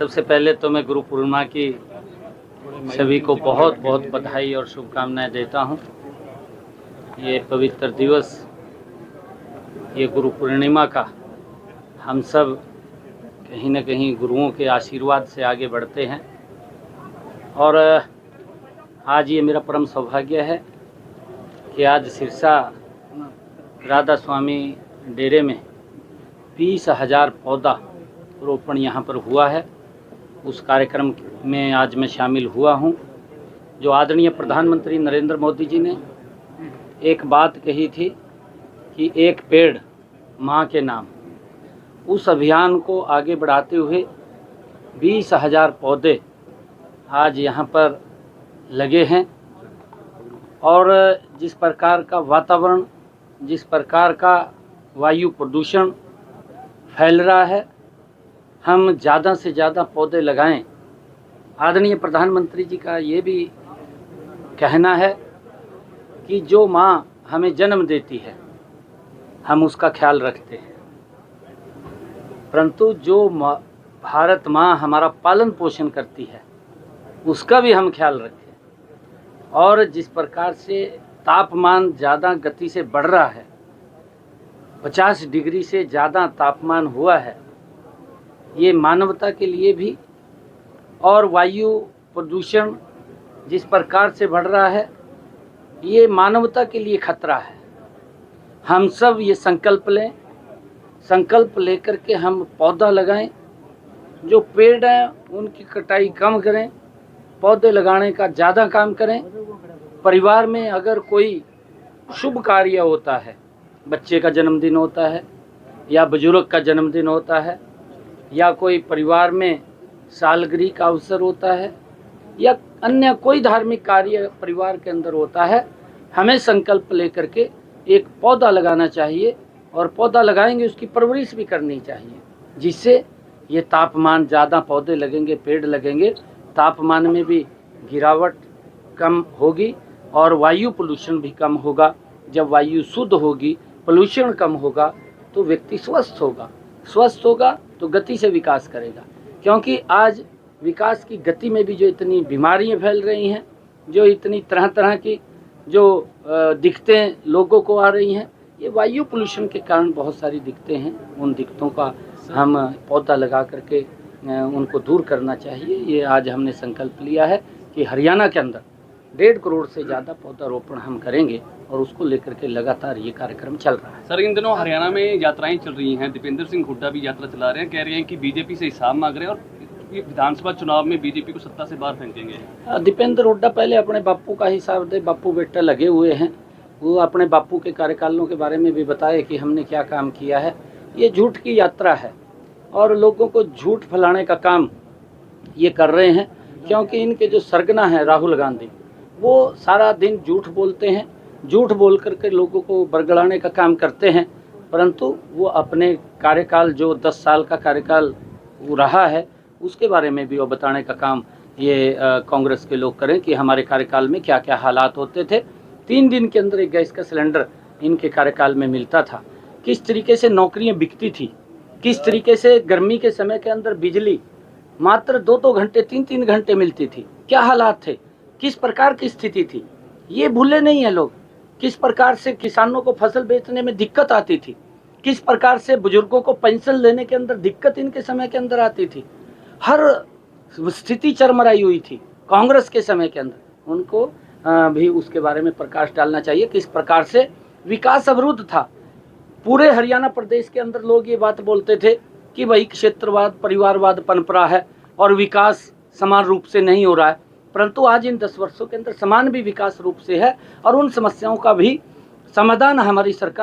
सबसे पहले तो मैं गुरु पूर्णिमा की सभी को बहुत बहुत बधाई और शुभकामनाएं देता हूं। ये पवित्र दिवस, ये गुरु पूर्णिमा का हम सब कहीं न कहीं गुरुओं के आशीर्वाद से आगे बढ़ते हैं और आज ये मेरा परम सौभाग्य है कि आज सिरसा राधा स्वामी डेरे में 20,000 पौधा रोपण यहाँ पर हुआ है। उस कार्यक्रम में आज मैं शामिल हुआ हूँ। जो आदरणीय प्रधानमंत्री नरेंद्र मोदी जी ने एक बात कही थी कि एक पेड़ माँ के नाम, उस अभियान को आगे बढ़ाते हुए 20,000 पौधे आज यहाँ पर लगे हैं और जिस प्रकार का वातावरण, जिस प्रकार का वायु प्रदूषण फैल रहा है, हम ज़्यादा से ज़्यादा पौधे लगाएं। आदरणीय प्रधानमंत्री जी का ये भी कहना है कि जो माँ हमें जन्म देती है हम उसका ख्याल रखते हैं, परंतु जो भारत माँ हमारा पालन पोषण करती है उसका भी हम ख्याल रखें। और जिस प्रकार से तापमान ज़्यादा गति से बढ़ रहा है, 50 डिग्री से ज़्यादा तापमान हुआ है, ये मानवता के लिए भी, और वायु प्रदूषण जिस प्रकार से बढ़ रहा है ये मानवता के लिए खतरा है। हम सब ये संकल्प लें, संकल्प लेकर के हम पौधा लगाएं। जो पेड़ हैं उनकी कटाई कम करें, पौधे लगाने का ज़्यादा काम करें। परिवार में अगर कोई शुभ कार्य होता है, बच्चे का जन्मदिन होता है या बुजुर्ग का जन्मदिन होता है या कोई परिवार में सालगिरह का अवसर होता है या अन्य कोई धार्मिक कार्य परिवार के अंदर होता है, हमें संकल्प लेकर के एक पौधा लगाना चाहिए और पौधा लगाएंगे उसकी परवरिश भी करनी चाहिए, जिससे ये तापमान, ज़्यादा पौधे लगेंगे, पेड़ लगेंगे, तापमान में भी गिरावट कम होगी और वायु पोल्यूशन भी कम होगा। जब वायु शुद्ध होगी, पोल्यूशन कम होगा तो व्यक्ति स्वस्थ होगा, स्वस्थ होगा तो गति से विकास करेगा। क्योंकि आज विकास की गति में भी जो इतनी बीमारियां फैल रही हैं, जो इतनी तरह तरह की जो दिक्कतें लोगों को आ रही हैं, ये वायु पोल्यूशन के कारण बहुत सारी दिक्कतें हैं। उन दिक्कतों का हम पौधा लगा करके उनको दूर करना चाहिए। ये आज हमने संकल्प लिया है कि हरियाणा के अंदर 1.5 करोड़ से ज़्यादा पौधारोपण हम करेंगे और उसको लेकर के लगातार ये कार्यक्रम चल रहा है। सर, इन दिनों हरियाणा में यात्राएं चल रही हैं, दीपेंद्र सिंह हुड्डा भी यात्रा चला रहे हैं, कह रहे हैं कि बीजेपी से हिसाब मांग रहे हैं और ये विधानसभा चुनाव में बीजेपी को सत्ता से बाहर फेंकेंगे। दीपेंद्र हुड्डा पहले अपने बापू का हिसाब दे, बापू बेटा लगे हुए हैं, वो अपने बापू के कार्यकालों के बारे में भी बताए कि हमने क्या काम किया है। ये झूठ की यात्रा है और लोगों को झूठ फैलाने का काम ये कर रहे हैं, क्योंकि इनके जो सरगना है राहुल गांधी, वो सारा दिन झूठ बोलते हैं, झूठ बोल करके लोगों को बरगलाने का काम करते हैं, परंतु वो अपने कार्यकाल जो 10 साल का कार्यकाल वो रहा है उसके बारे में भी वो बताने का काम ये कांग्रेस के लोग करें कि हमारे कार्यकाल में क्या क्या हालात होते थे। 3 दिन के अंदर एक गैस का सिलेंडर इनके कार्यकाल में मिलता था, किस तरीके से नौकरियां बिकती थी, किस तरीके से गर्मी के समय के अंदर बिजली मात्र 2-2 घंटे 3-3 घंटे मिलती थी, क्या हालात थे, किस प्रकार की स्थिति थी, ये भूले नहीं है लोग। किस प्रकार से किसानों को फसल बेचने में दिक्कत आती थी, किस प्रकार से बुजुर्गों को पेंशन लेने के अंदर दिक्कत इनके समय के अंदर आती थी, हर स्थिति चरमराई हुई थी कांग्रेस के समय के अंदर। उनको भी उसके बारे में प्रकाश डालना चाहिए, किस प्रकार से विकास अवरुद्ध था। पूरे हरियाणा प्रदेश के अंदर लोग ये बात बोलते थे कि भाई क्षेत्रवाद, परिवारवाद पनप रहा है और विकास समान रूप से नहीं हो रहा है, परंतु आज इन 10 वर्षों के अंदर समान भी विकास रूप से है और उन समस्याओं का भी समाधान हमारी सरकार